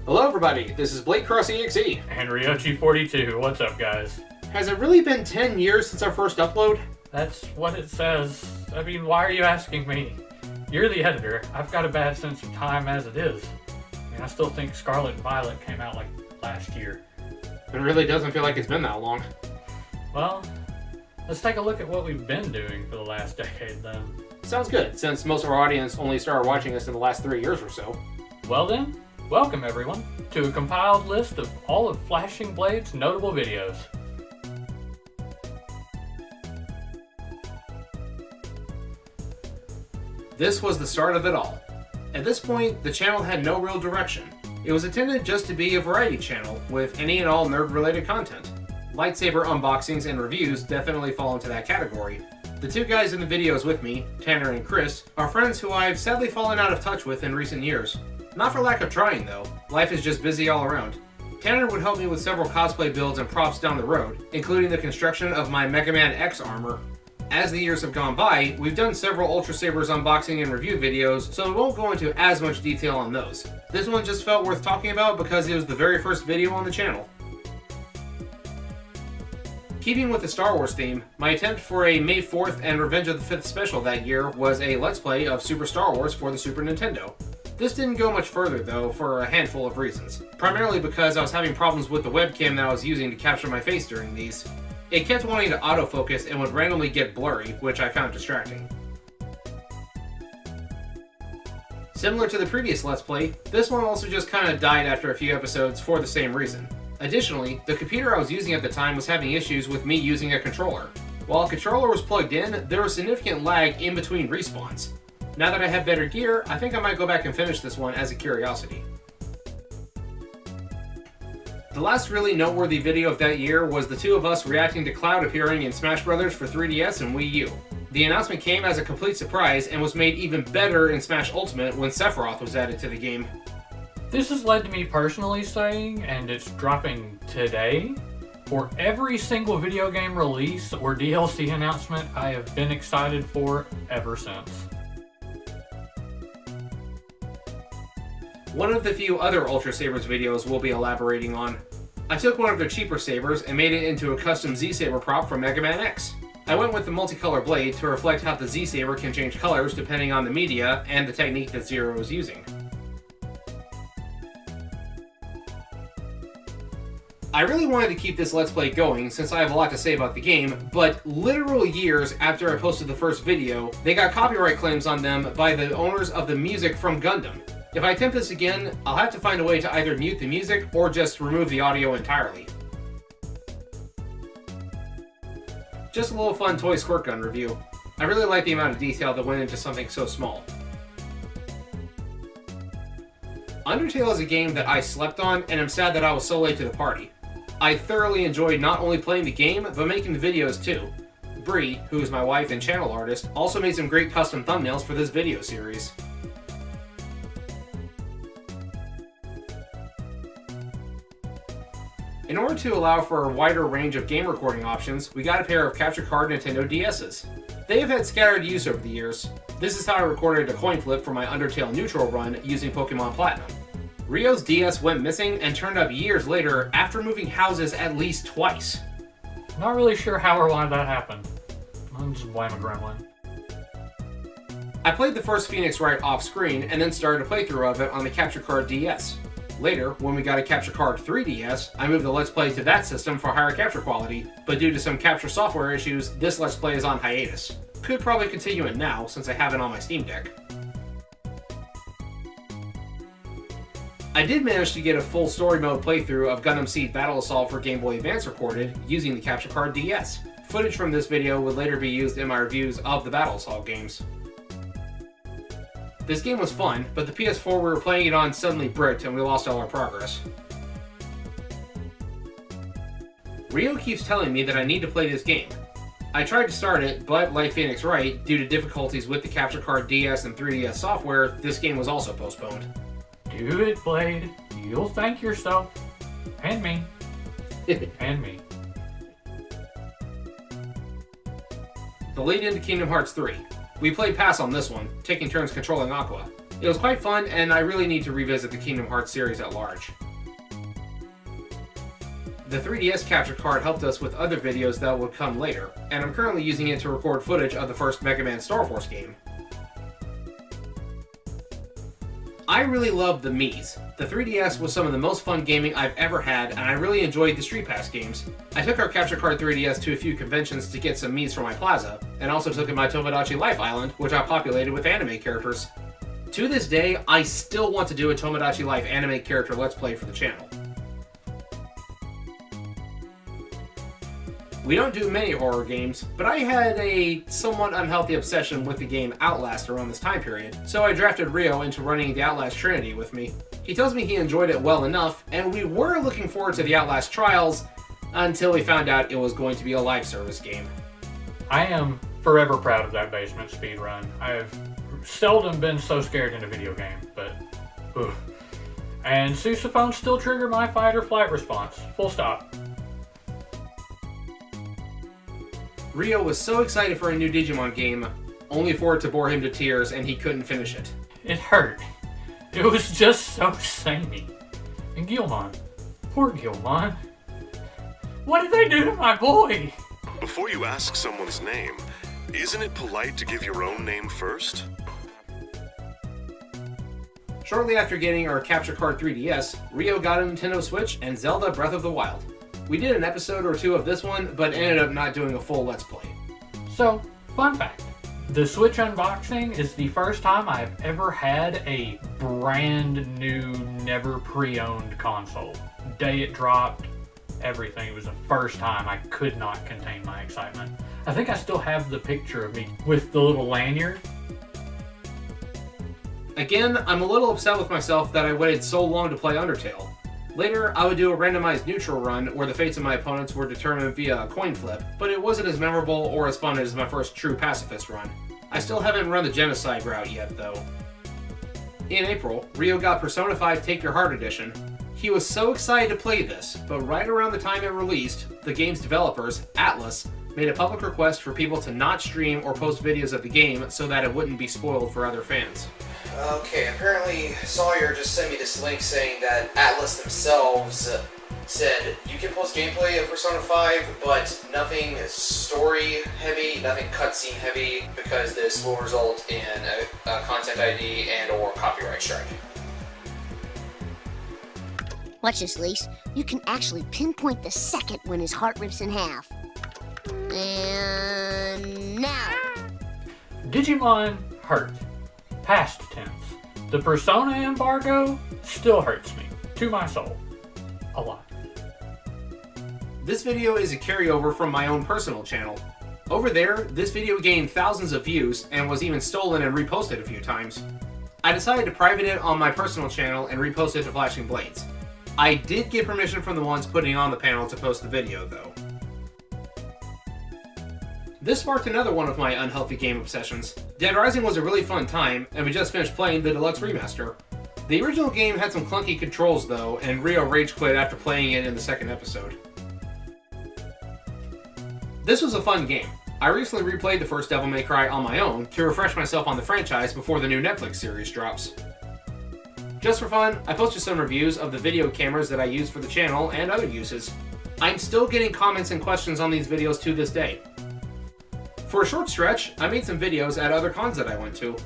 Hello everybody, this is BladeCrossEXE. And Ryochi42, what's up guys? Has it really been 10 years since our first upload? That's what it says. I mean, why are you asking me? You're the editor. I've got a bad sense of time as it is. I mean, I still think Scarlet and Violet came out like last year. It really doesn't feel like it's been that long. Well, let's take a look at what we've been doing for the last decade then. Sounds good, since most of our audience only started watching us in the last 3 years or so. Well then, welcome everyone to a compiled list of all of Flashing Blades' notable videos. This was the start of it all. At this point, the channel had no real direction. It was intended just to be a variety channel, with any and all nerd-related content. Lightsaber unboxings and reviews definitely fall into that category. The two guys in the videos with me, Tanner and Chris, are friends who I've sadly fallen out of touch with in recent years. Not for lack of trying though, life is just busy all around. Tanner would help me with several cosplay builds and props down the road, including the construction of my Mega Man X armor. As the years have gone by, we've done several Ultra Sabers unboxing and review videos, so we won't go into as much detail on those. This one just felt worth talking about because it was the very first video on the channel. Keeping with the Star Wars theme, my attempt for a May 4th and Revenge of the 5th special that year was a Let's Play of Super Star Wars for the Super Nintendo. This didn't go much further though, for a handful of reasons. Primarily because I was having problems with the webcam that I was using to capture my face during these. It kept wanting to autofocus and would randomly get blurry, which I found distracting. Similar to the previous Let's Play, this one also just kinda died after a few episodes for the same reason. Additionally, the computer I was using at the time was having issues with me using a controller. While a controller was plugged in, there was significant lag in between respawns. Now that I have better gear, I think I might go back and finish this one as a curiosity. The last really noteworthy video of that year was the two of us reacting to Cloud appearing in Smash Bros. For 3DS and Wii U. The announcement came as a complete surprise and was made even better in Smash Ultimate when Sephiroth was added to the game. This has led to me personally saying, and it's dropping today, for every single video game release or DLC announcement I have been excited for ever since. One of the few other Ultra Sabers videos we'll be elaborating on. I took one of their cheaper sabers and made it into a custom Z-Saber prop from Mega Man X. I went with the multicolor blade to reflect how the Z-Saber can change colors depending on the media and the technique that Zero is using. I really wanted to keep this Let's Play going since I have a lot to say about the game, but literal years after I posted the first video, they got copyright claims on them by the owners of the music from Gundam. If I attempt this again, I'll have to find a way to either mute the music or just remove the audio entirely. Just a little fun toy squirt gun review. I really like the amount of detail that went into something so small. Undertale is a game that I slept on, and I'm sad that I was so late to the party. I thoroughly enjoyed not only playing the game, but making the videos too. Bree, who is my wife and channel artist, also made some great custom thumbnails for this video series. In order to allow for a wider range of game recording options, we got a pair of capture card Nintendo DS's. They have had scattered use over the years. This is how I recorded a coin flip for my Undertale neutral run using Pokemon Platinum. Ryo's DS went missing and turned up years later after moving houses at least twice. Not really sure how or why that happened. I'll just blame a gremlin. I played the first Phoenix Wright off screen and then started a playthrough of it on the Capture Card DS. Later, when we got a Capture Card 3DS, I moved the Let's Play to that system for higher capture quality, but due to some capture software issues, this Let's Play is on hiatus. Could probably continue it now, since I have it on my Steam Deck. I did manage to get a full story mode playthrough of Gundam Seed Battle Assault for Game Boy Advance recorded, using the Capture Card DS. Footage from this video would later be used in my reviews of the Battle Assault games. This game was fun, but the PS4 we were playing it on suddenly bricked and we lost all our progress. Ryo keeps telling me that I need to play this game. I tried to start it, but like Phoenix Wright, due to difficulties with the Capture Card DS and 3DS software, this game was also postponed. Do it, Blade. You'll thank yourself. And me. And me. The lead into Kingdom Hearts 3. We played pass on this one, taking turns controlling Aqua. It was quite fun, and I really need to revisit the Kingdom Hearts series at large. The 3DS capture card helped us with other videos that would come later, and I'm currently using it to record footage of the first Mega Man Star Force game. I really loved the Mii's. The 3DS was some of the most fun gaming I've ever had, and I really enjoyed the Street Pass games. I took our Capture Card 3DS to a few conventions to get some Mii's for my plaza, and also took it to my Tomodachi Life Island, which I populated with anime characters. To this day, I still want to do a Tomodachi Life anime character Let's Play for the channel. We don't do many horror games, but I had a somewhat unhealthy obsession with the game Outlast around this time period, so I drafted Rio into running the Outlast Trinity with me. He tells me he enjoyed it well enough, and we were looking forward to the Outlast Trials until we found out it was going to be a live service game. I am forever proud of that basement speedrun. I've seldom been so scared in a video game, but oof. And sousaphones still trigger my fight or flight response. Full stop. Rio was so excited for a new Digimon game, only for it to bore him to tears and he couldn't finish it. It hurt. It was just so samey. And Gilmon. Poor Gilmon. What did they do to my boy? Before you ask someone's name, isn't it polite to give your own name first? Shortly after getting our Capture Card 3DS, Rio got a Nintendo Switch and Zelda Breath of the Wild. We did an episode or two of this one, but ended up not doing a full Let's Play. So, fun fact. The Switch unboxing is the first time I've ever had a brand new, never pre-owned console. Day it dropped, everything. It was the first time. I could not contain my excitement. I think I still have the picture of me with the little lanyard. Again, I'm a little upset with myself that I waited so long to play Undertale. Later, I would do a randomized neutral run where the fates of my opponents were determined via a coin flip, but it wasn't as memorable or as fun as my first true pacifist run. I still haven't run the genocide route yet, though. In April, Rio got Persona 5 Take Your Heart Edition. He was so excited to play this, but right around the time it released, the game's developers, Atlus, made a public request for people to not stream or post videos of the game so that it wouldn't be spoiled for other fans. Okay, apparently Sawyer just sent me this link saying that Atlus themselves said you can post gameplay of Persona 5, but nothing story heavy, nothing cutscene heavy, because this will result in a content ID and or copyright strike. Watch this, Lise. You can actually pinpoint the second when his heart rips in half. And now. Digimon hurt. Past tense. The Persona embargo still hurts me. To my soul. A lot. This video is a carryover from my own personal channel. Over there, this video gained thousands of views and was even stolen and reposted a few times. I decided to private it on my personal channel and repost it to Flashing Blades. I did get permission from the ones putting on the panel to post the video, though. This sparked another one of my unhealthy game obsessions. Dead Rising was a really fun time, and we just finished playing the deluxe remaster. The original game had some clunky controls though, and Rio rage quit after playing it in the second episode. This was a fun game. I recently replayed the first Devil May Cry on my own to refresh myself on the franchise before the new Netflix series drops. Just for fun, I posted some reviews of the video cameras that I use for the channel and other uses. I'm still getting comments and questions on these videos to this day. For a short stretch, I made some videos at other cons that I went to.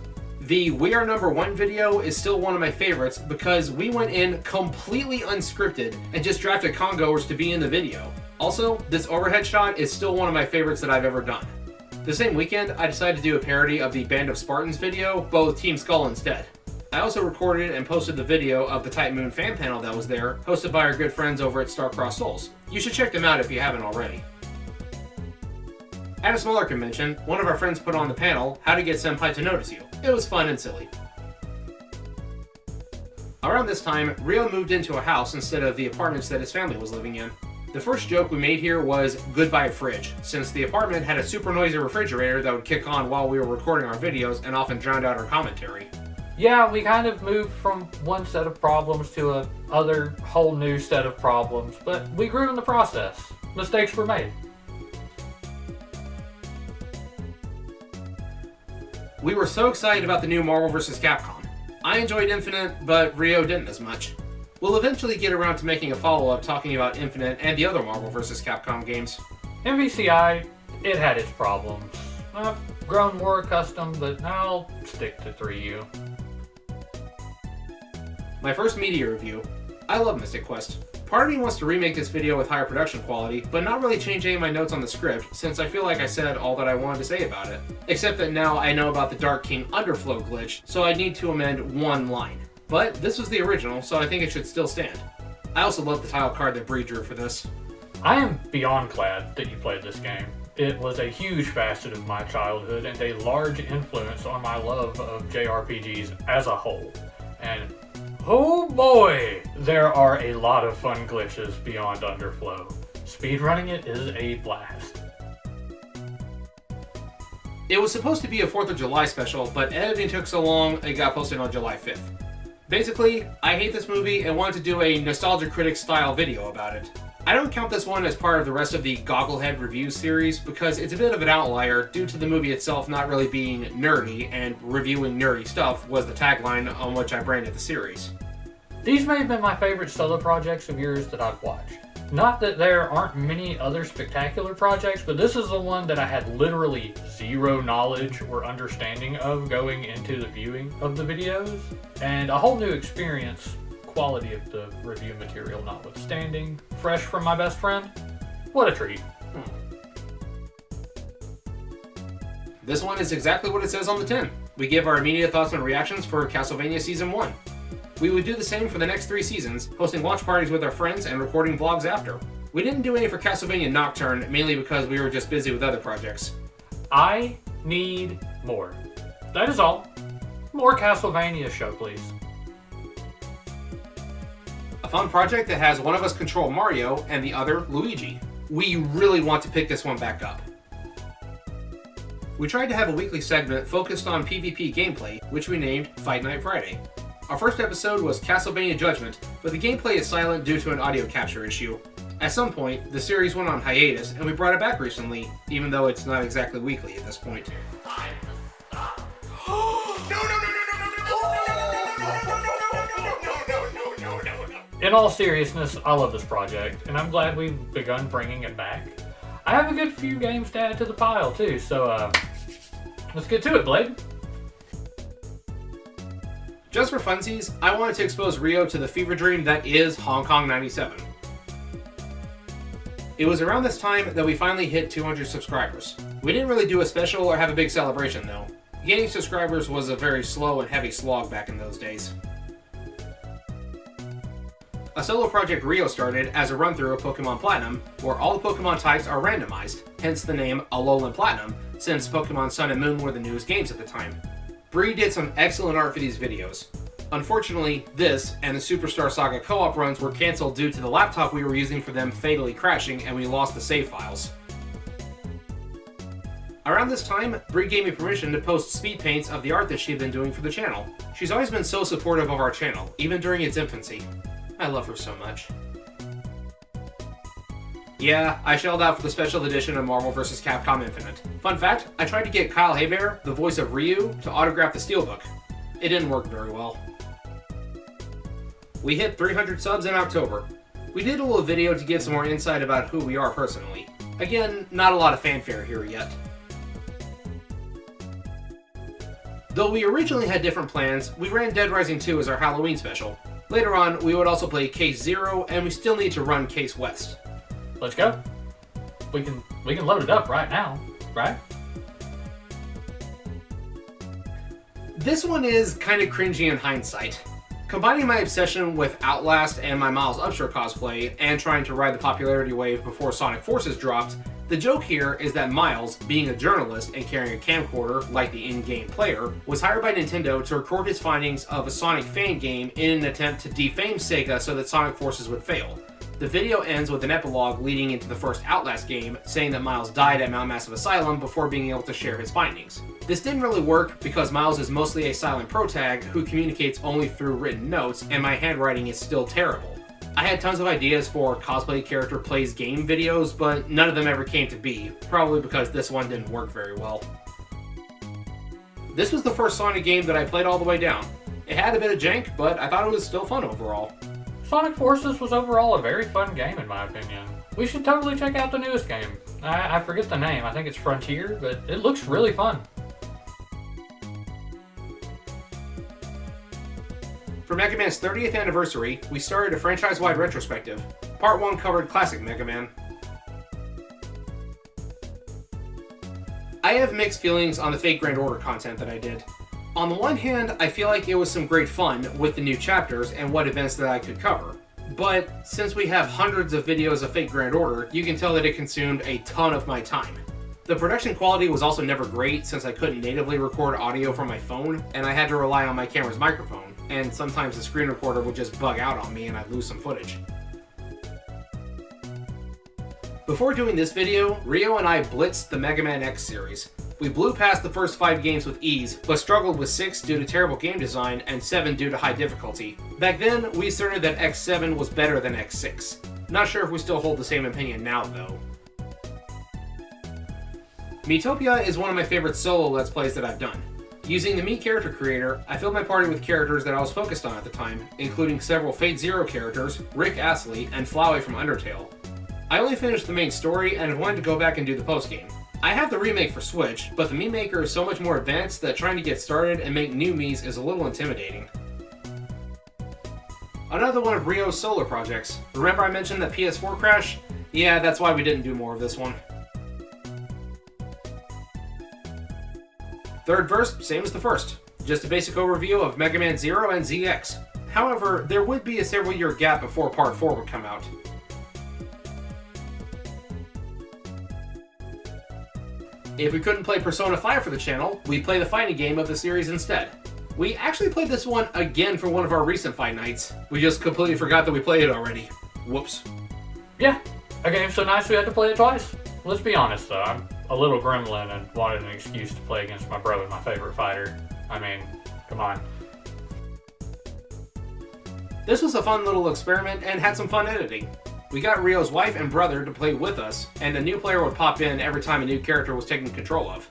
The We Are Number One video is still one of my favorites because we went in completely unscripted and just drafted congoers to be in the video. Also, this overhead shot is still one of my favorites that I've ever done. The same weekend, I decided to do a parody of the Band of Spartans video, but with Team Skull instead. I also recorded and posted the video of the Type Moon fan panel that was there, hosted by our good friends over at Star-Crossed Souls. You should check them out if you haven't already. At a smaller convention, one of our friends put on the panel, How to Get Senpai to Notice You. It was fun and silly. Around this time, Rio moved into a house instead of the apartments that his family was living in. The first joke we made here was goodbye fridge, since the apartment had a super noisy refrigerator that would kick on while we were recording our videos and often drowned out our commentary. Yeah, we kind of moved from one set of problems to a other whole new set of problems, but we grew in the process. Mistakes were made. We were so excited about the new Marvel vs. Capcom. I enjoyed Infinite, but Rio didn't as much. We'll eventually get around to making a follow-up talking about Infinite and the other Marvel vs. Capcom games. MVCI, it had its problems. I've grown more accustomed, but I'll stick to 3U. My first media review. I love Mystic Quest. Part of me wants to remake this video with higher production quality, but not really change any of my notes on the script, since I feel like I said all that I wanted to say about it. Except that now I know about the Dark King underflow glitch, so I need to amend one line. But this was the original, so I think it should still stand. I also love the title card that Bree drew for this. I am beyond glad that you played this game. It was a huge facet of my childhood and a large influence on my love of JRPGs as a whole. And oh boy, there are a lot of fun glitches beyond underflow. Speedrunning it is a blast. It was supposed to be a 4th of July special, but editing took so long it got posted on July 5th. Basically, I hate this movie and wanted to do a Nostalgia Critic style video about it. I don't count this one as part of the rest of the Gogglehead Reviews series because it's a bit of an outlier due to the movie itself not really being nerdy, and reviewing nerdy stuff was the tagline on which I branded the series. These may have been my favorite solo projects of yours that I've watched. Not that there aren't many other spectacular projects, but this is the one that I had literally zero knowledge or understanding of going into the viewing of the videos, and a whole new experience, quality of the review material notwithstanding, fresh from my best friend. What a treat. This one is exactly what it says on the tin. We give our immediate thoughts and reactions for Castlevania Season 1. We would do the same for the next 3 seasons, hosting watch parties with our friends and recording vlogs after. We didn't do any for Castlevania Nocturne, mainly because we were just busy with other projects. I need more. That is all. More Castlevania show, please. A fun project that has one of us control Mario and the other Luigi. We really want to pick this one back up. We tried to have a weekly segment focused on PvP gameplay, which we named Fight Night Friday. Our first episode was Castlevania Judgment, but the gameplay is silent due to an audio capture issue. At some point, the series went on hiatus, and we brought it back recently, even though it's not exactly weekly at this point. In all seriousness, I love this project, and I'm glad we've begun bringing it back. I have a good few games to add to the pile, too, so let's get to it, Blade. Just for funsies, I wanted to expose Rio to the fever dream that is Hong Kong 97. It was around this time that we finally hit 200 subscribers. We didn't really do a special or have a big celebration though. Gaining subscribers was a very slow and heavy slog back in those days. A solo project Rio started as a run-through of Pokemon Platinum, where all the Pokemon types are randomized, hence the name Alolan Platinum, since Pokemon Sun and Moon were the newest games at the time. Bree did some excellent art for these videos. Unfortunately, this and the Superstar Saga co-op runs were cancelled due to the laptop we were using for them fatally crashing, and we lost the save files. Around this time, Bree gave me permission to post speed paints of the art that she'd been doing for the channel. She's always been so supportive of our channel, even during its infancy. I love her so much. Yeah, I shelled out for the special edition of Marvel vs. Capcom Infinite. Fun fact, I tried to get Kyle Hebert, the voice of Ryu, to autograph the steelbook. It didn't work very well. We hit 300 subs in October. We did a little video to give some more insight about who we are personally. Again, not a lot of fanfare here yet. Though we originally had different plans, we ran Dead Rising 2 as our Halloween special. Later on, we would also play Case Zero, and we still need to run Case West. Let's go. We can load it up right now, right? This one is kind of cringy in hindsight. Combining my obsession with Outlast and my Miles Upshur cosplay, and trying to ride the popularity wave before Sonic Forces dropped, the joke here is that Miles, being a journalist and carrying a camcorder like the in-game player, was hired by Nintendo to record his findings of a Sonic fan game in an attempt to defame Sega so that Sonic Forces would fail. The video ends with an epilogue leading into the first Outlast game, saying that Miles died at Mount Massive Asylum before being able to share his findings. This didn't really work because Miles is mostly a silent protag who communicates only through written notes, and my handwriting is still terrible. I had tons of ideas for cosplay character plays game videos, but none of them ever came to be, probably because this one didn't work very well. This was the first Sonic game that I played all the way down, It had a bit of jank, but I thought it was still fun overall. Sonic Forces was overall a very fun game in my opinion. We should totally check out the newest game. I forget the name, I think it's Frontier, but it looks really fun. For Mega Man's 30th anniversary, we started a franchise-wide retrospective. Part 1 covered classic Mega Man. I have mixed feelings on the Fate Grand Order content that I did. On the one hand, I feel like it was some great fun with the new chapters and what events that I could cover. But since we have hundreds of videos of Fate Grand Order, you can tell that it consumed a ton of my time. The production quality was also never great since I couldn't natively record audio from my phone, and I had to rely on my camera's microphone, and sometimes the screen recorder would just bug out on me and I'd lose some footage. Before doing this video, Rio and I blitzed the Mega Man X series. We blew past the first 5 games with ease, but struggled with 6 due to terrible game design and 7 due to high difficulty. Back then, we asserted that X7 was better than X6. Not sure if we still hold the same opinion now, though. Miitopia is one of my favorite solo Let's Plays that I've done. Using the Meat character creator, I filled my party with characters that I was focused on at the time, including several Fate Zero characters, Rick Astley, and Flowey from Undertale. I only finished the main story and have wanted to go back and do the post-game. I have the remake for Switch, but the Mii Maker is so much more advanced that trying to get started and make new Miis is a little intimidating. Another one of Rio's solo projects. Remember I mentioned that PS4 crash? Yeah, that's why we didn't do more of this one. Third verse, same as the first. Just a basic overview of Mega Man Zero and ZX. However, there would be a several year gap before Part 4 would come out. If we couldn't play Persona 5 for the channel, we'd play the fighting game of the series instead. We actually played this one again for one of our recent fight nights. We just completely forgot that we played it already. Whoops. Yeah, a game so nice we had to play it twice. Let's be honest though, I'm a little gremlin and wanted an excuse to play against my brother, my favorite fighter. I mean, come on. This was a fun little experiment and had some fun editing. We got Rio's wife and brother to play with us, and a new player would pop in every time a new character was taken control of.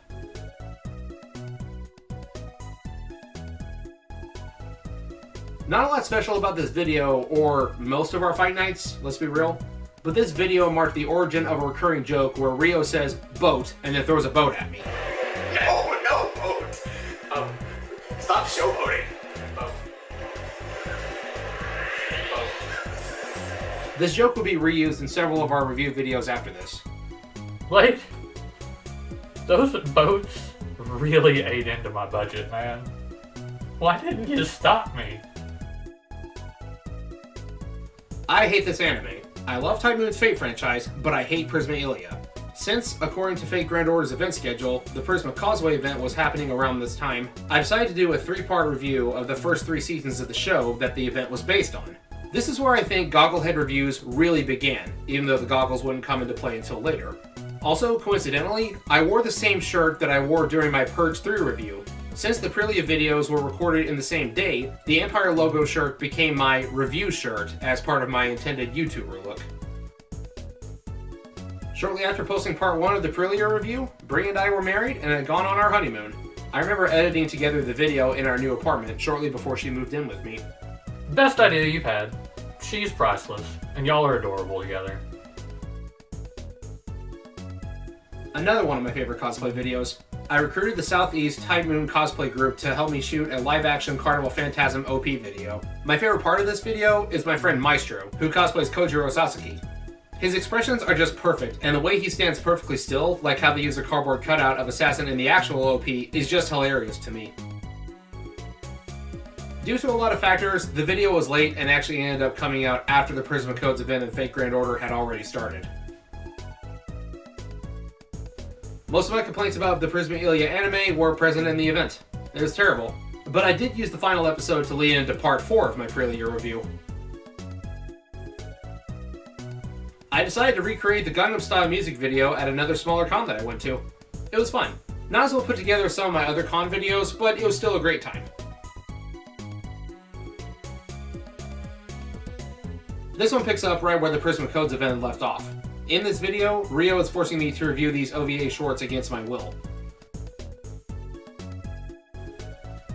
Not a lot special about this video, or most of our fight nights, let's be real, but this video marked the origin of a recurring joke where Rio says, "boat," and then throws a boat at me. No, boat. Stop showboating. This joke would be reused in several of our review videos after this. Wait, those boats really ate into my budget, man. Why didn't you stop me? I hate this anime. I love Type Moon's Fate franchise, but I hate Prisma Ilia. Since, according to Fate Grand Order's event schedule, the Prisma Causeway event was happening around this time, I decided to do a 3-part review of the first 3 seasons of the show that the event was based on. This is where I think Gogglehead reviews really began, even though the goggles wouldn't come into play until later. Also, coincidentally, I wore the same shirt that I wore during my Purge 3 review. Since the Aprilia videos were recorded in the same day, the Empire logo shirt became my review shirt as part of my intended YouTuber look. Shortly after posting part 1 of the Aprilia review, Brie and I were married and had gone on our honeymoon. I remember editing together the video in our new apartment shortly before she moved in with me. Best idea you've had. She's priceless, and y'all are adorable together. Another one of my favorite cosplay videos. I recruited the Southeast Tide Moon cosplay group to help me shoot a live-action Carnival Phantasm OP video. My favorite part of this video is my friend Maestro, who cosplays Kojiro Sasaki. His expressions are just perfect, and the way he stands perfectly still, like how they use a cardboard cutout of Assassin in the actual OP, is just hilarious to me. Due to a lot of factors, the video was late and actually ended up coming out after the Prisma Codes event and Fate Grand Order had already started. Most of my complaints about the Prisma Ilia anime were present in the event. It was terrible, but I did use the final episode to lead into part 4 of my Aprilia review. I decided to recreate the Gundam style music video at another smaller con that I went to. It was fun. Not as well put together as some of my other con videos, but it was still a great time. This one picks up right where the Prisma Codes event left off. In this video, Rio is forcing me to review these OVA shorts against my will.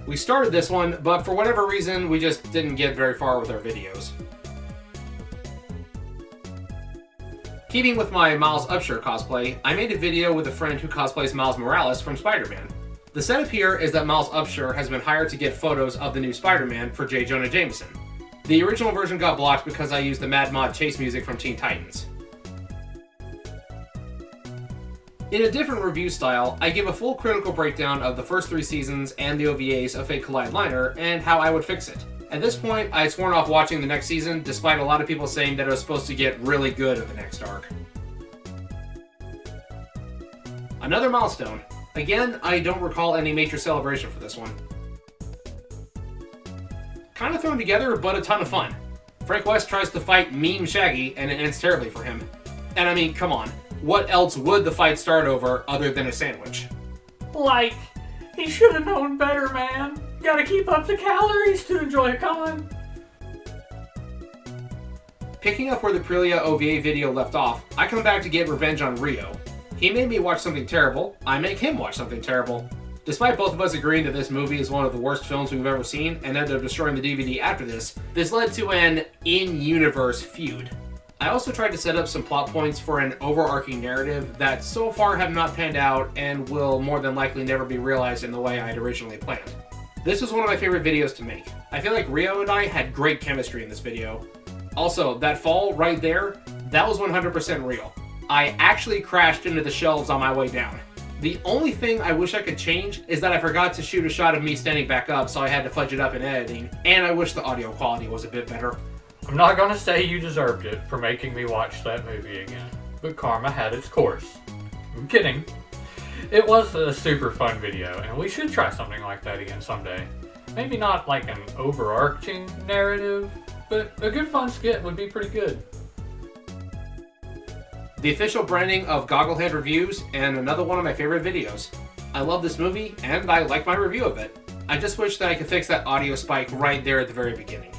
We started this one, but for whatever reason, we just didn't get very far with our videos. Keeping with my Miles Upshur cosplay, I made a video with a friend who cosplays Miles Morales from Spider-Man. The setup here is that Miles Upshur has been hired to get photos of the new Spider-Man for J. Jonah Jameson. The original version got blocked because I used the Mad Mod chase music from Teen Titans. In a different review style, I give a full critical breakdown of the first 3 seasons and the OVAs of Fate Collide Liner and how I would fix it. At this point, I had sworn off watching the next season, despite a lot of people saying that it was supposed to get really good in the next arc. Another milestone. Again, I don't recall any major celebration for this one. Kind of thrown together, but a ton of fun. Frank West tries to fight Meme Shaggy, and it ends terribly for him. And I mean, come on. What else would the fight start over other than a sandwich? Like, he should have known better, man. Gotta keep up the calories to enjoy a con. Picking up where the Aprilia OVA video left off, I come back to get revenge on Rio. He made me watch something terrible, I make him watch something terrible. Despite both of us agreeing that this movie is one of the worst films we've ever seen and ended up destroying the DVD after this led to an in-universe feud. I also tried to set up some plot points for an overarching narrative that so far have not panned out and will more than likely never be realized in the way I had originally planned. This was one of my favorite videos to make. I feel like Rio and I had great chemistry in this video. Also, that fall right there, that was 100% real. I actually crashed into the shelves on my way down. The only thing I wish I could change is that I forgot to shoot a shot of me standing back up, so I had to fudge it up in editing, and I wish the audio quality was a bit better. I'm not gonna say you deserved it for making me watch that movie again, but karma had its course. I'm kidding. It was a super fun video, and we should try something like that again someday. Maybe not like an overarching narrative, but a good fun skit would be pretty good. The official branding of Gogglehead Reviews, and another one of my favorite videos. I love this movie, and I like my review of it. I just wish that I could fix that audio spike right there at the very beginning.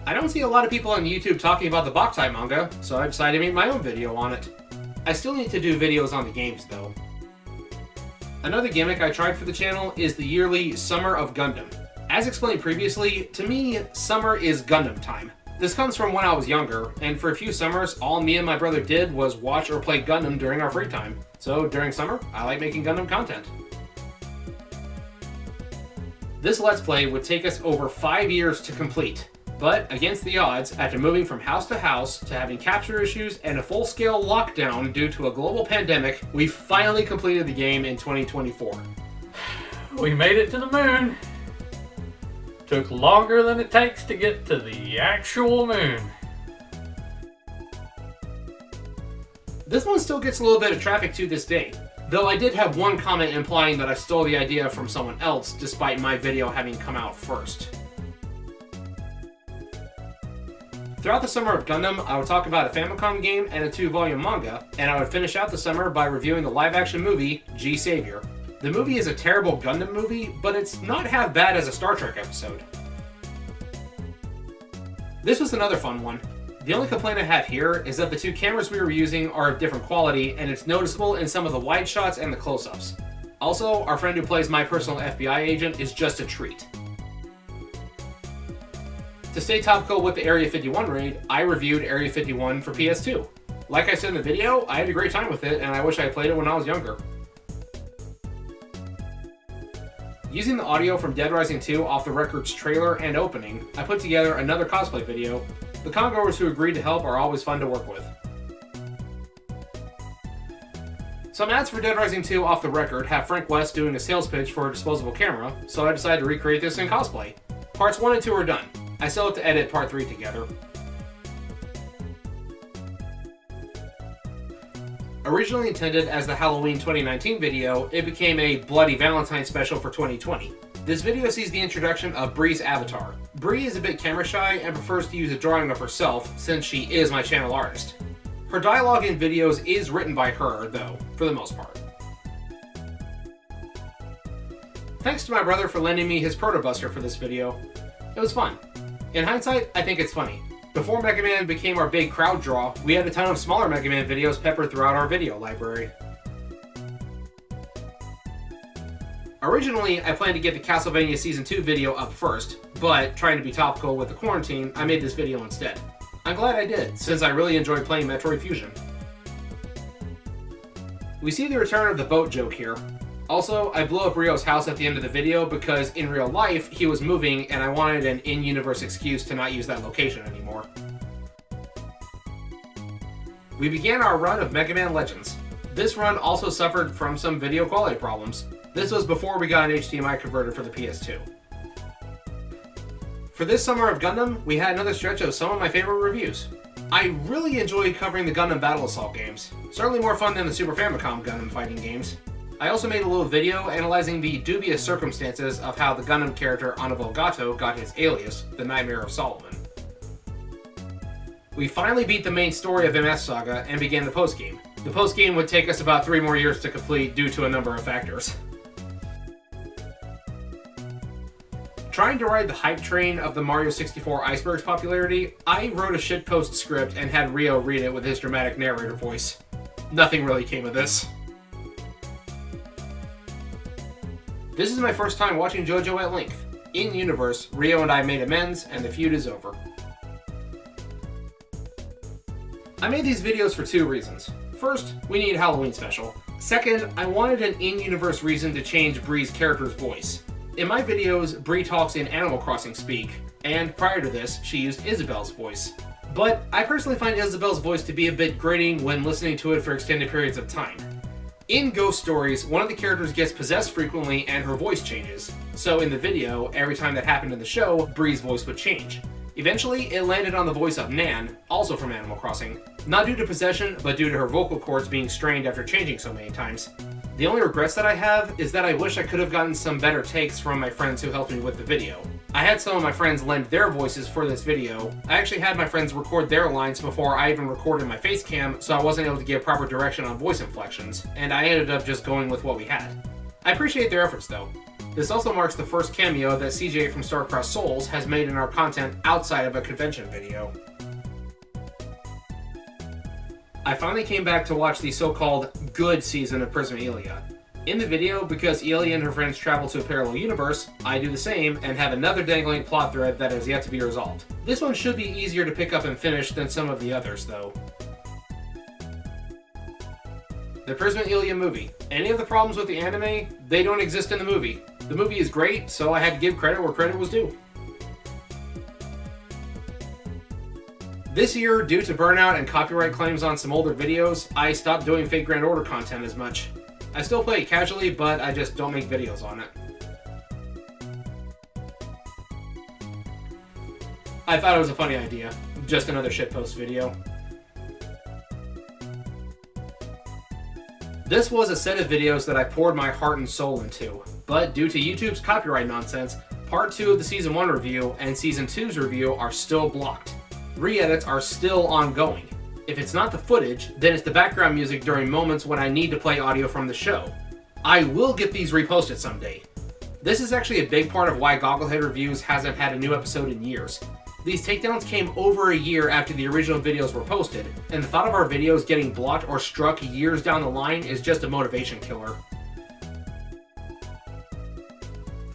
I don't see a lot of people on YouTube talking about the Boktai manga, so I decided to make my own video on it. I still need to do videos on the games though. Another gimmick I tried for the channel is the yearly Summer of Gundam. As explained previously, to me, summer is Gundam time. This comes from when I was younger, and for a few summers, all me and my brother did was watch or play Gundam during our free time. So during summer, I like making Gundam content. This Let's Play would take us over 5 years to complete. But against the odds, after moving from house to house to having capture issues and a full-scale lockdown due to a global pandemic, we finally completed the game in 2024. We made it to the moon. Took longer than it takes to get to the actual moon. This one still gets a little bit of traffic to this day, though I did have one comment implying that I stole the idea from someone else despite my video having come out first. Throughout the summer of Gundam, I would talk about a Famicom game and a 2-volume manga, and I would finish out the summer by reviewing the live-action movie, G-Savior. The movie is a terrible Gundam movie, but it's not half bad as a Star Trek episode. This was another fun one. The only complaint I have here is that the 2 cameras we were using are of different quality, and it's noticeable in some of the wide shots and the close-ups. Also, our friend who plays my personal FBI agent is just a treat. To stay topical with the Area 51 raid, I reviewed Area 51 for PS2. Like I said in the video, I had a great time with it, and I wish I had played it when I was younger. Using the audio from Dead Rising 2 off the record's trailer and opening, I put together another cosplay video. The congoers who agreed to help are always fun to work with. Some ads for Dead Rising 2 off the record have Frank West doing a sales pitch for a disposable camera, so I decided to recreate this in cosplay. Parts 1 and 2 are done. I still have to edit part 3 together. Originally intended as the Halloween 2019 video, it became a Bloody Valentine special for 2020. This video sees the introduction of Bree's avatar. Bree is a bit camera shy and prefers to use a drawing of herself since she is my channel artist. Her dialogue in videos is written by her, though, for the most part. Thanks to my brother for lending me his Protobuster for this video. It was fun. In hindsight, I think it's funny. Before Mega Man became our big crowd draw, we had a ton of smaller Mega Man videos peppered throughout our video library. Originally, I planned to get the Castlevania Season 2 video up first, but trying to be topical with the quarantine, I made this video instead. I'm glad I did, since I really enjoyed playing Metroid Fusion. We see the return of the boat joke here. Also, I blew up Ryo's house at the end of the video because in real life, he was moving and I wanted an in-universe excuse to not use that location anymore. We began our run of Mega Man Legends. This run also suffered from some video quality problems. This was before we got an HDMI converter for the PS2. For this summer of Gundam, we had another stretch of some of my favorite reviews. I really enjoyed covering the Gundam Battle Assault games. Certainly more fun than the Super Famicom Gundam fighting games. I also made a little video analyzing the dubious circumstances of how the Gundam character Annabelle Gato got his alias, the Nightmare of Solomon. We finally beat the main story of MS Saga and began the postgame. The postgame would take us about 3 more years to complete due to a number of factors. Trying to ride the hype train of the Mario 64 Iceberg's popularity, I wrote a shitpost script and had Ryo read it with his dramatic narrator voice. Nothing really came of this. This is my first time watching JoJo at length. In universe, Ryo and I made amends and the feud is over. I made these videos for 2 reasons. First, we need a Halloween special. Second, I wanted an in-universe reason to change Bree's character's voice. In my videos, Bree talks in Animal Crossing speak, and prior to this, she used Isabelle's voice. But I personally find Isabelle's voice to be a bit grating when listening to it for extended periods of time. In Ghost Stories, one of the characters gets possessed frequently and her voice changes. So in the video, every time that happened in the show, Bree's voice would change. Eventually, it landed on the voice of Nan, also from Animal Crossing. Not due to possession, but due to her vocal cords being strained after changing so many times. The only regrets that I have is that I wish I could have gotten some better takes from my friends who helped me with the video. I had some of my friends lend their voices for this video. I actually had my friends record their lines before I even recorded my face cam, so I wasn't able to give proper direction on voice inflections, and I ended up just going with what we had. I appreciate their efforts though. This also marks the first cameo that CJ from Starcross Souls has made in our content outside of a convention video. I finally came back to watch the so-called good season of Prism Elia. In the video, because Elia and her friends travel to a parallel universe, I do the same and have another dangling plot thread that has yet to be resolved. This one should be easier to pick up and finish than some of the others, though. The Prism Elia movie. Any of the problems with the anime, they don't exist in the movie. The movie is great, so I had to give credit where credit was due. This year, due to burnout and copyright claims on some older videos, I stopped doing Fate Grand Order content as much. I still play it casually, but I just don't make videos on it. I thought it was a funny idea. Just another shitpost video. This was a set of videos that I poured my heart and soul into, but due to YouTube's copyright nonsense, Part 2 of the Season 1 review and Season 2's review are still blocked. Re-edits are still ongoing. If it's not the footage, then it's the background music during moments when I need to play audio from the show. I will get these reposted someday. This is actually a big part of why Gogglehead Reviews hasn't had a new episode in years. These takedowns came over a year after the original videos were posted, and the thought of our videos getting blocked or struck years down the line is just a motivation killer.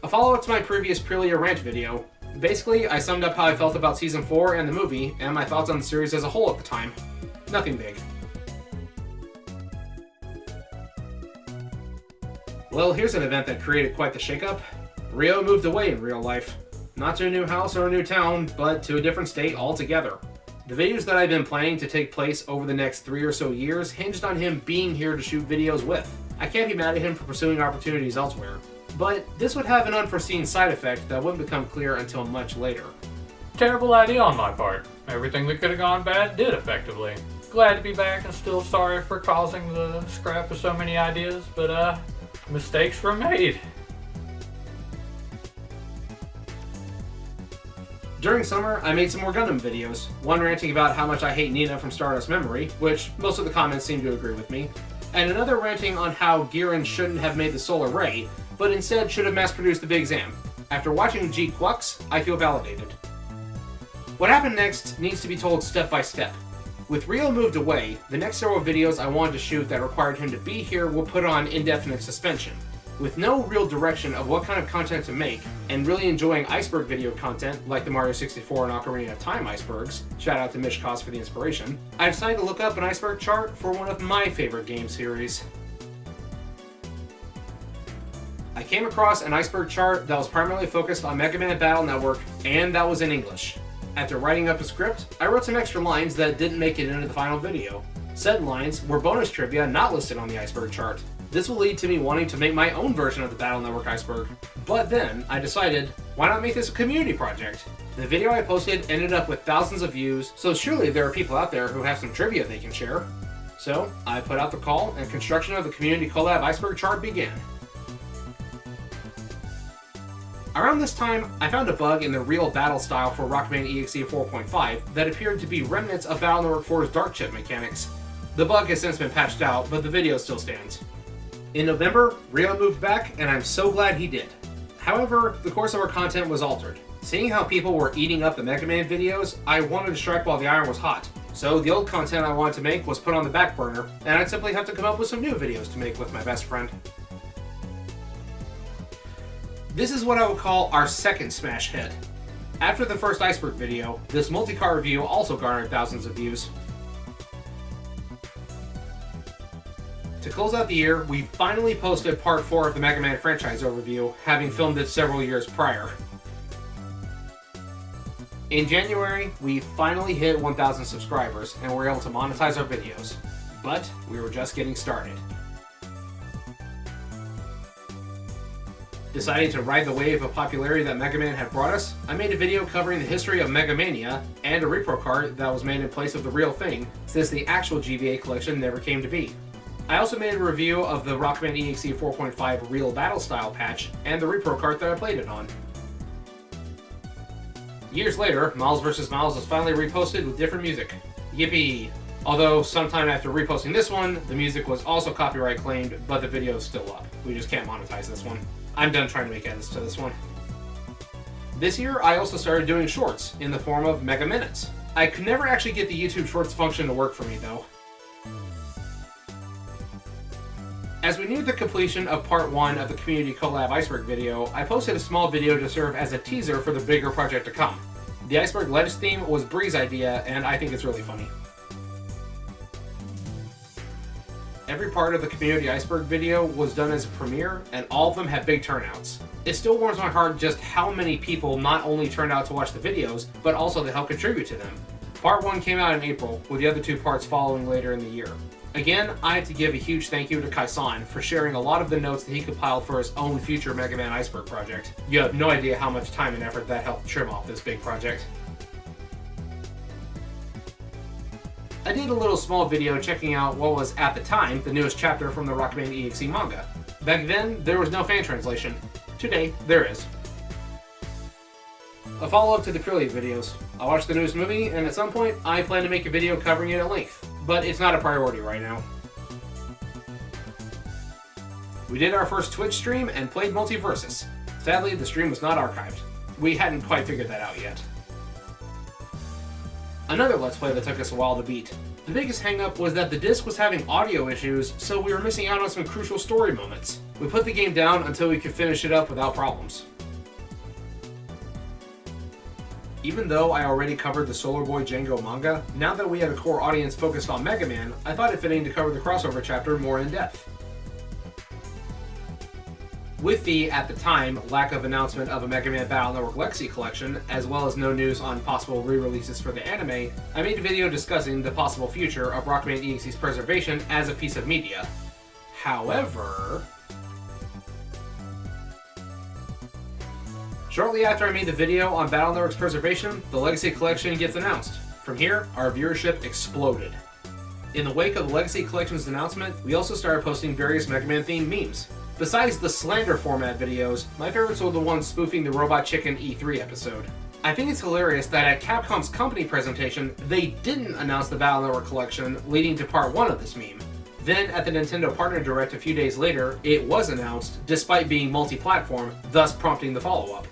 A follow-up to my previous Prelia Rant video. Basically, I summed up how I felt about Season 4 and the movie, and my thoughts on the series as a whole at the time. Nothing big. Well, here's an event that created quite the shakeup. Ryo moved away in real life. Not to a new house or a new town, but to a different state altogether. The videos that I've been planning to take place over the next 3 or so years hinged on him being here to shoot videos with. I can't be mad at him for pursuing opportunities elsewhere. But this would have an unforeseen side effect that wouldn't become clear until much later. Terrible idea on my part. Everything that could have gone bad did effectively. Glad to be back and still sorry for causing the scrap of so many ideas, but mistakes were made. During summer, I made some more Gundam videos, one ranting about how much I hate Nina from Stardust Memory, which most of the comments seem to agree with me, and another ranting on how Giran shouldn't have made the Solar Ray, but instead should have mass-produced the Big Zam. After watching G Quux, I feel validated. What happened next needs to be told step by step. With Ryo moved away, the next several videos I wanted to shoot that required him to be here were put on indefinite suspension. With no real direction of what kind of content to make, and really enjoying iceberg video content like the Mario 64 and Ocarina of Time icebergs, shout out to Mishkos for the inspiration, I decided to look up an iceberg chart for one of my favorite game series. I came across an iceberg chart that was primarily focused on Mega Man Battle Network, and that was in English. After writing up a script, I wrote some extra lines that didn't make it into the final video. Said lines were bonus trivia not listed on the iceberg chart. This will lead to me wanting to make my own version of the Battle Network iceberg. But then, I decided, why not make this a community project? The video I posted ended up with thousands of views, so surely there are people out there who have some trivia they can share. So, I put out the call, and construction of the community collab iceberg chart began. Around this time, I found a bug in the real battle style for Rockman EXE 4.5 that appeared to be remnants of Battle Network 4's Dark Chip mechanics. The bug has since been patched out, but the video still stands. In November, Rio moved back, and I'm so glad he did. However, the course of our content was altered. Seeing how people were eating up the Mega Man videos, I wanted to strike while the iron was hot. So the old content I wanted to make was put on the back burner, and I'd simply have to come up with some new videos to make with my best friend. This is what I would call our second smash hit. After the first iceberg video, this multi-car review also garnered thousands of views. To close out the year, we finally posted part 4 of the Mega Man franchise overview, having filmed it several years prior. In January, we finally hit 1,000 subscribers and were able to monetize our videos. But we were just getting started. Deciding to ride the wave of popularity that Mega Man had brought us, I made a video covering the history of Mega Mania and a repro card that was made in place of the real thing, since the actual GBA collection never came to be. I also made a review of the Rockman EXE 4.5 Real Battle Style patch and the repro card that I played it on. Years later, Miles vs. Miles was finally reposted with different music. Yippee! Although, sometime after reposting this one, the music was also copyright claimed, but the video is still up. We just can't monetize this one. I'm done trying to make edits to this one. This year, I also started doing shorts in the form of Mega Minutes. I could never actually get the YouTube Shorts function to work for me, though. As we neared the completion of part 1 of the Community Collab Iceberg video, I posted a small video to serve as a teaser for the bigger project to come. The Iceberg Lettuce theme was Bree's idea, and I think it's really funny. Every part of the Community Iceberg video was done as a premiere, and all of them had big turnouts. It still warms my heart just how many people not only turned out to watch the videos, but also to help contribute to them. Part 1 came out in April, with the other 2 parts following later in the year. Again, I have to give a huge thank you to Kaisan for sharing a lot of the notes that he compiled for his own future Mega Man Iceberg project. You have no idea how much time and effort that helped trim off this big project. I did a little small video checking out what was, at the time, the newest chapter from the Rockman EXE manga. Back then, there was no fan translation. Today, there is. A follow-up to the Prelude videos. I watched the newest movie, and at some point, I plan to make a video covering it at length. But it's not a priority right now. We did our first Twitch stream and played Multiversus. Sadly, the stream was not archived. We hadn't quite figured that out yet. Another Let's Play that took us a while to beat. The biggest hang-up was that the disc was having audio issues, so we were missing out on some crucial story moments. We put the game down until we could finish it up without problems. Even though I already covered the Solar Boy Django manga, now that we had a core audience focused on Mega Man, I thought it fitting to cover the crossover chapter more in depth. With the, at the time, lack of announcement of a Mega Man Battle Network Legacy Collection, as well as no news on possible re-releases for the anime, I made a video discussing the possible future of Rockman EXE's preservation as a piece of media. However... shortly after I made the video on Battle Network's preservation, the Legacy Collection gets announced. From here, our viewership exploded. In the wake of the Legacy Collection's announcement, we also started posting various Mega Man themed memes. Besides the slander format videos, my favorites were the ones spoofing the Robot Chicken E3 episode. I think it's hilarious that at Capcom's company presentation, they didn't announce the Battle Network Collection, leading to part 1 of this meme. Then, at the Nintendo Partner Direct a few days later, it was announced, despite being multi-platform, thus prompting the follow-up.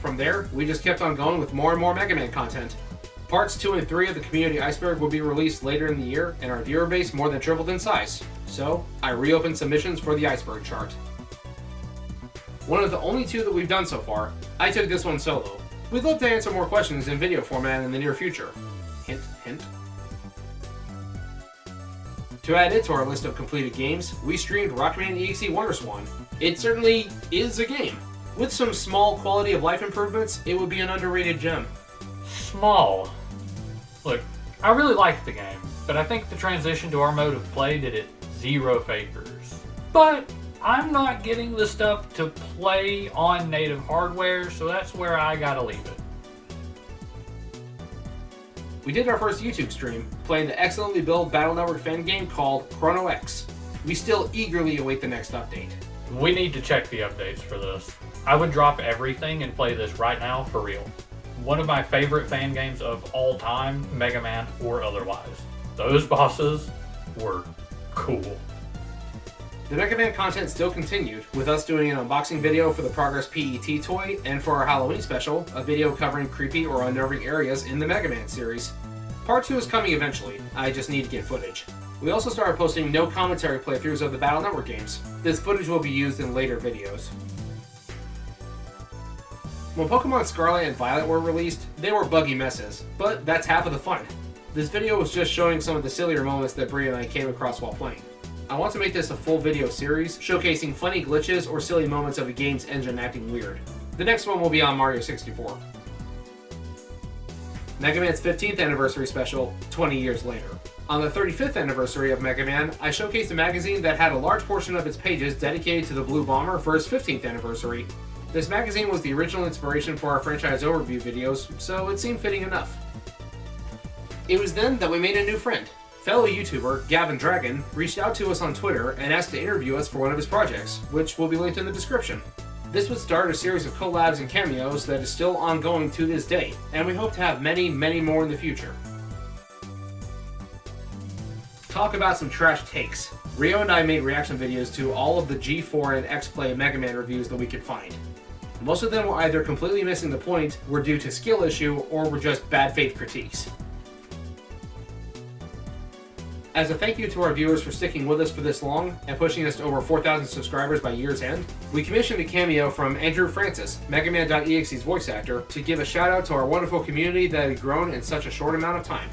From there, we just kept on going with more and more Mega Man content. Parts 2 and 3 of the Community Iceberg will be released later in the year, and our viewer base more than tripled in size. So, I reopened submissions for the Iceberg chart. one of the only 2 that we've done so far. I took this one solo. We'd love to answer more questions in video format in the near future. Hint, hint. To add it to our list of completed games, we streamed Rockman EXE WonderSwan. It certainly is a game. With some small quality of life improvements, it would be an underrated gem. Small. Look, I really liked the game, but I think the transition to our mode of play did it 0 favors. But I'm not getting the stuff to play on native hardware, so that's where I gotta leave it. We did our first YouTube stream, playing the excellently built Battle Network fan game called Chrono X. We still eagerly await the next update. We need to check the updates for this. I would drop everything and play this right now for real. One of my favorite fan games of all time, Mega Man or otherwise. Those bosses were cool. The Mega Man content still continued, with us doing an unboxing video for the Progress PET toy, and for our Halloween special, a video covering creepy or unnerving areas in the Mega Man series. Part 2 is coming eventually, I just need to get footage. We also started posting no commentary playthroughs of the Battle Network games. This footage will be used in later videos. When Pokemon Scarlet and Violet were released, they were buggy messes, but that's half of the fun. This video was just showing some of the sillier moments that Brie and I came across while playing. I want to make this a full video series, showcasing funny glitches or silly moments of a game's engine acting weird. The next one will be on Mario 64. Mega Man's 15th anniversary special, 20 years later. On the 35th anniversary of Mega Man, I showcased a magazine that had a large portion of its pages dedicated to the Blue Bomber for its 15th anniversary. This magazine was the original inspiration for our franchise overview videos, so it seemed fitting enough. It was then that we made a new friend. Fellow YouTuber Gavin Dragon reached out to us on Twitter and asked to interview us for one of his projects, which will be linked in the description. This would start a series of collabs and cameos that is still ongoing to this day, and we hope to have many, many more in the future. Talk about some trash takes. Rio and I made reaction videos to all of the G4 and X-Play Mega Man reviews that we could find. Most of them were either completely missing the point, were due to skill issue, or were just bad faith critiques. As a thank you to our viewers for sticking with us for this long and pushing us to over 4,000 subscribers by year's end, we commissioned a cameo from Andrew Francis, MegaMan.exe's voice actor, to give a shout out to our wonderful community that had grown in such a short amount of time.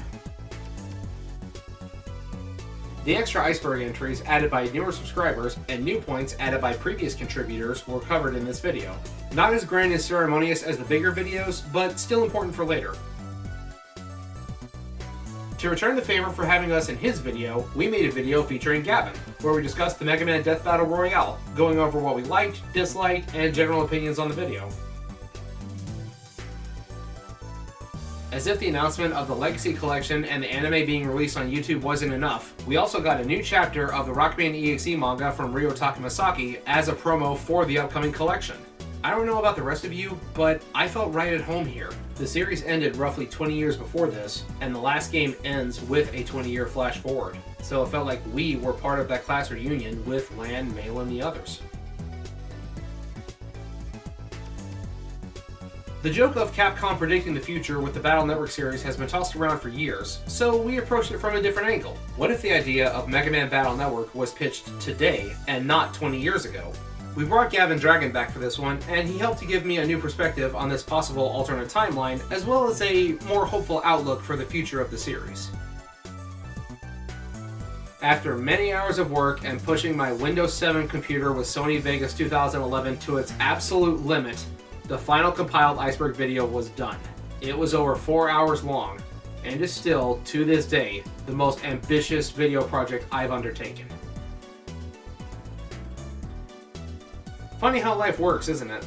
The extra iceberg entries added by newer subscribers and new points added by previous contributors were covered in this video. Not as grand and ceremonious as the bigger videos, but still important for later. To return the favor for having us in his video, we made a video featuring Gavin, where we discussed the Mega Man Death Battle Royale, going over what we liked, disliked, and general opinions on the video. As if the announcement of the Legacy Collection and the anime being released on YouTube wasn't enough, we also got a new chapter of the Rockman EXE manga from Ryo Takamasaki as a promo for the upcoming collection. I don't know about the rest of you, but I felt right at home here. The series ended roughly 20 years before this, and the last game ends with a 20-year flash forward. So it felt like we were part of that class reunion with Lan, Mail, and the others. The joke of Capcom predicting the future with the Battle Network series has been tossed around for years, so we approached it from a different angle. What if the idea of Mega Man Battle Network was pitched today and not 20 years ago? We brought Gavin Dragon back for this one, and he helped to give me a new perspective on this possible alternate timeline, as well as a more hopeful outlook for the future of the series. After many hours of work and pushing my Windows 7 computer with Sony Vegas 2011 to its absolute limit, the final compiled iceberg video was done. It was over 4 hours long, and is still, to this day, the most ambitious video project I've undertaken. Funny how life works, isn't it?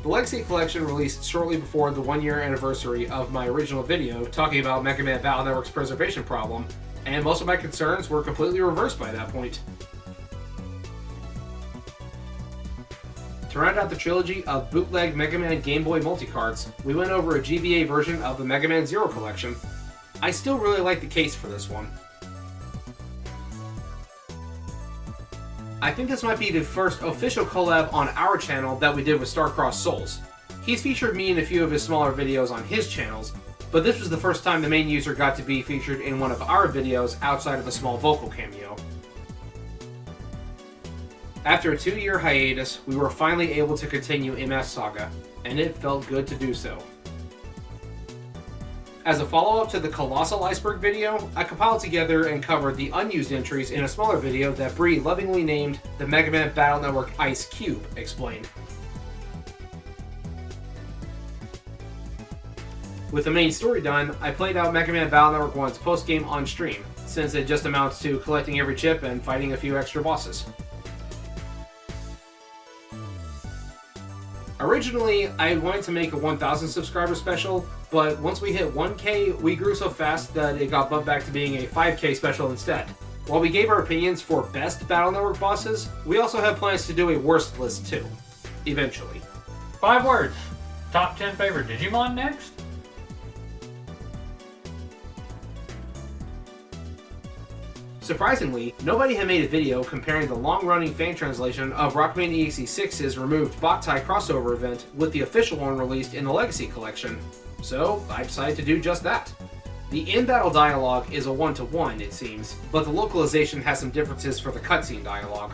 The Legacy Collection released shortly before the 1-year anniversary of my original video talking about Mega Man Battle Network's preservation problem, and most of my concerns were completely reversed by that point. To round out the trilogy of bootleg Mega Man Game Boy multi-cards, we went over a GBA version of the Mega Man Zero collection. I still really like the case for this one. I think this might be the first official collab on our channel that we did with Starcrossed Souls. He's featured me in a few of his smaller videos on his channels, but this was the first time the main user got to be featured in one of our videos outside of a small vocal cameo. After a 2-year hiatus, we were finally able to continue MS Saga, and it felt good to do so. As a follow-up to the Colossal Iceberg video, I compiled together and covered the unused entries in a smaller video that Bree lovingly named the Mega Man Battle Network Ice Cube Explained. With the main story done, I played out Mega Man Battle Network 1's post-game on stream, since it just amounts to collecting every chip and fighting a few extra bosses. Originally, I wanted to make a 1,000 subscriber special, but once we hit 1K, we grew so fast that it got bumped back to being a 5K special instead. While we gave our opinions for best Battle Network bosses, we also have plans to do a worst list too, eventually. 5 words. Top 10 favorite Digimon next? Surprisingly, nobody had made a video comparing the long-running fan translation of Rockman EXE6's removed Boktai crossover event with the official one released in the Legacy Collection, so I decided to do just that. The in-battle dialogue is a one-to-one, it seems, but the localization has some differences for the cutscene dialogue.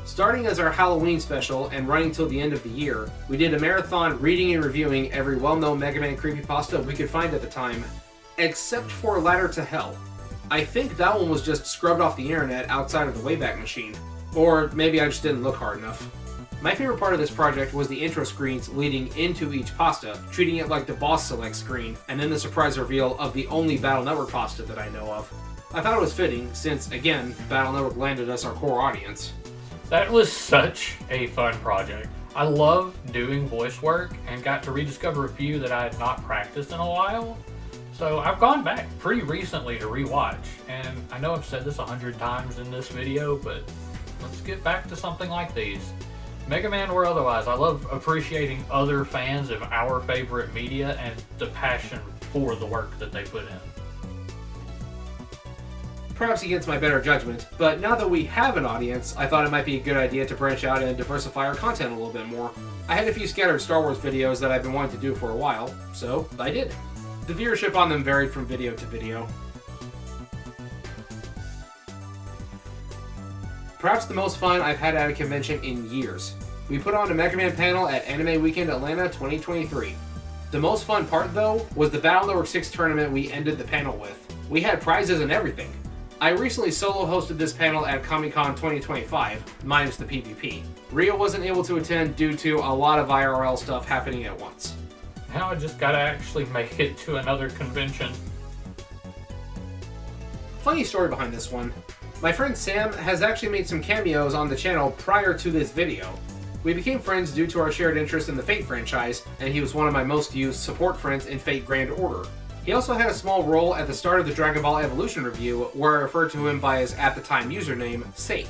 Starting as our Halloween special and running till the end of the year, we did a marathon reading and reviewing every well-known Mega Man creepypasta we could find at the time, except for Ladder to Hell. I think that one was just scrubbed off the internet outside of the Wayback Machine. Or maybe I just didn't look hard enough. My favorite part of this project was the intro screens leading into each pasta, treating it like the boss select screen, and then the surprise reveal of the only Battle Network pasta that I know of. I thought it was fitting, since, again, Battle Network landed us our core audience. That was such a fun project. I love doing voice work and got to rediscover a few that I had not practiced in a while. So I've gone back pretty recently to rewatch, and I know I've said this 100 times in this video, but let's get back to something like these. Mega Man or otherwise, I love appreciating other fans of our favorite media and the passion for the work that they put in. Perhaps against my better judgment, but now that we have an audience, I thought it might be a good idea to branch out and diversify our content a little bit more. I had a few scattered Star Wars videos that I've been wanting to do for a while, so I did. The viewership on them varied from video to video. Perhaps the most fun I've had at a convention in years. We put on a Mega Man panel at Anime Weekend Atlanta 2023. The most fun part, though, was the Battle Network 6 tournament we ended the panel with. We had prizes and everything. I recently solo hosted this panel at Comic-Con 2025, minus the PvP. Rio wasn't able to attend due to a lot of IRL stuff happening at once. Now I just gotta actually make it to another convention. Funny story behind this one. My friend Sam has actually made some cameos on the channel prior to this video. We became friends due to our shared interest in the Fate franchise, and he was one of my most used support friends in Fate Grand Order. He also had a small role at the start of the Dragon Ball Evolution review, where I referred to him by his at-the-time username, Sate.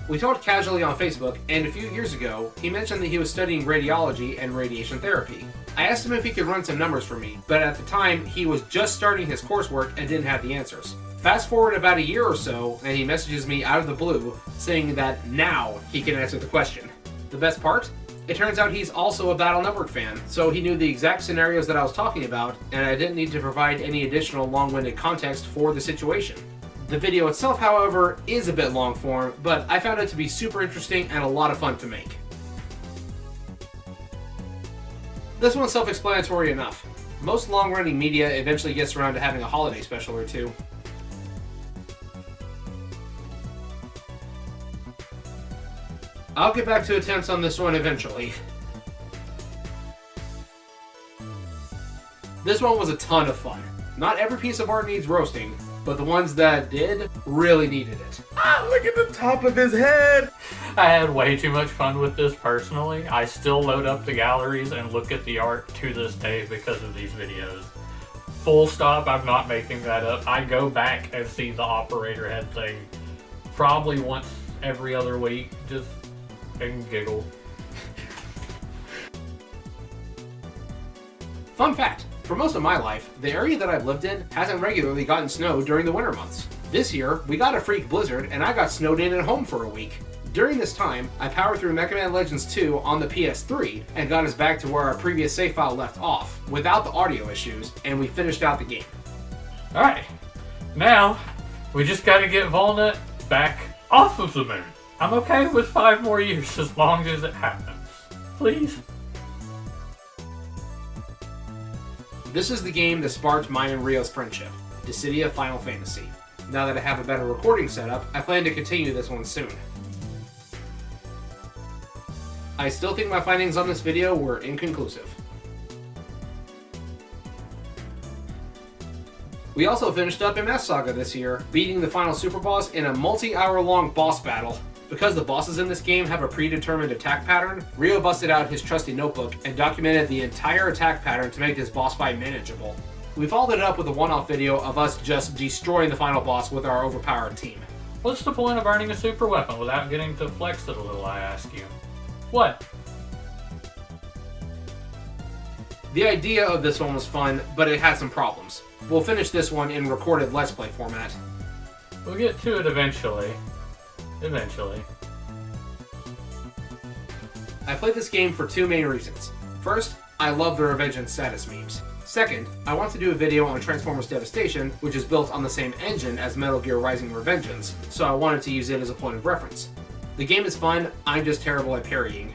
We talked casually on Facebook, and a few years ago, he mentioned that he was studying radiology and radiation therapy. I asked him if he could run some numbers for me, but at the time, he was just starting his coursework and didn't have the answers. Fast forward about a year or so, and he messages me out of the blue, saying that now he can answer the question. The best part? It turns out he's also a Battle Network fan, so he knew the exact scenarios that I was talking about, and I didn't need to provide any additional long-winded context for the situation. The video itself, however, is a bit long form, but I found it to be super interesting and a lot of fun to make. This one's self-explanatory enough. Most long-running media eventually gets around to having a holiday special or two. I'll get back to attempts on this one eventually. This one was a ton of fun. Not every piece of art needs roasting, but the ones that did really needed it. Ah, look at the top of his head! I had way too much fun with this personally. I still load up the galleries and look at the art to this day because of these videos. Full stop, I'm not making that up. I go back and see the operator head thing probably once every other week, just and giggle. Fun fact, for most of my life, the area that I've lived in hasn't regularly gotten snow during the winter months. This year, we got a freak blizzard and I got snowed in at home for a week. During this time, I powered through Mega Man Legends 2 on the PS3 and got us back to where our previous save file left off, without the audio issues, and we finished out the game. Alright, now we just gotta get Volnut back off of the moon. I'm okay with 5 more years as long as it happens. Please? This is the game that sparked mine and Rio's friendship, Dissidia Final Fantasy. Now that I have a better recording setup, I plan to continue this one soon. I still think my findings on this video were inconclusive. We also finished up MS Saga this year, beating the final super boss in a multi-hour-long boss battle. Because the bosses in this game have a predetermined attack pattern, Rio busted out his trusty notebook and documented the entire attack pattern to make this boss fight manageable. We followed it up with a one-off video of us just destroying the final boss with our overpowered team. What's the point of earning a super weapon without getting to flex it a little, I ask you? What? The idea of this one was fun, but it had some problems. We'll finish this one in recorded Let's Play format. We'll get to it eventually. Eventually. I played this game for 2 main reasons. First, I love the Revenge and Status memes. Second, I want to do a video on Transformers Devastation, which is built on the same engine as Metal Gear Rising Revengeance, so I wanted to use it as a point of reference. The game is fun, I'm just terrible at parrying.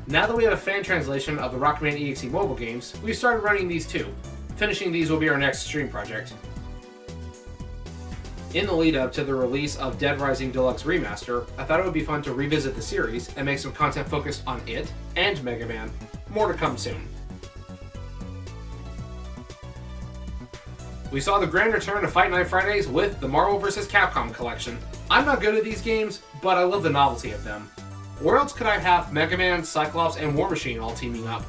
Now that we have a fan translation of the Rockman EXE mobile games, we've started running these too. Finishing these will be our next stream project. In the lead up to the release of Dead Rising Deluxe Remaster, I thought it would be fun to revisit the series and make some content focused on it and Mega Man. More to come soon. We saw the grand return of Fight Night Fridays with the Marvel vs. Capcom collection. I'm not good at these games, but I love the novelty of them. Where else could I have Mega Man, Cyclops, and War Machine all teaming up?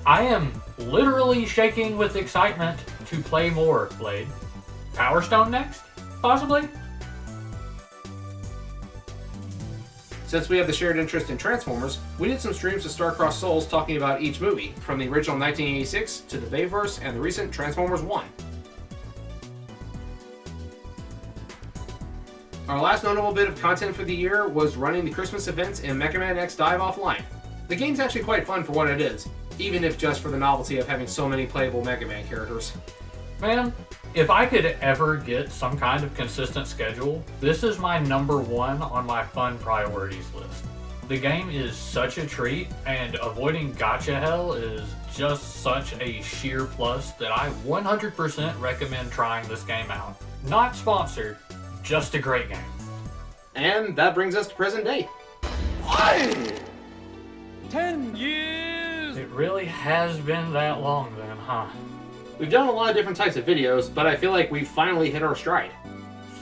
I am literally shaking with excitement to play more, Blade. Power Stone next? Possibly? Since we have the shared interest in Transformers, we did some streams of Star-Crossed Souls talking about each movie, from the original 1986 to the Bayverse and the recent Transformers 1. Our last notable bit of content for the year was running the Christmas events in Mega Man X Dive Offline. The game's actually quite fun for what it is, even if just for the novelty of having so many playable Mega Man characters. Man, if I could ever get some kind of consistent schedule, this is my #1 on my fun priorities list. The game is such a treat, and avoiding gacha hell is just such a sheer plus that I 100% recommend trying this game out. Not sponsored, just a great game. And that brings us to present day. 10 years! It really has been that long then, huh? We've done a lot of different types of videos, but I feel like we've finally hit our stride.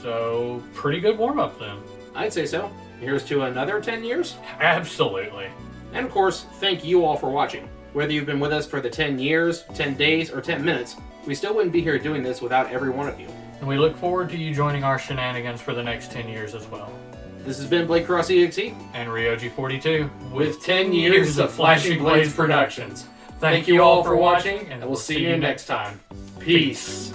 So, pretty good warm-up then. I'd say so. Here's to another 10 years. Absolutely. And of course, thank you all for watching. Whether you've been with us for the 10 years, 10 days, or 10 minutes, we still wouldn't be here doing this without every one of you. And we look forward to you joining our shenanigans for the next 10 years as well. This has been Blade Cross EXE And Ryoji42 with 10 years of Flashing Blades Productions. Thank you all for watching, and we'll see you next time. Peace.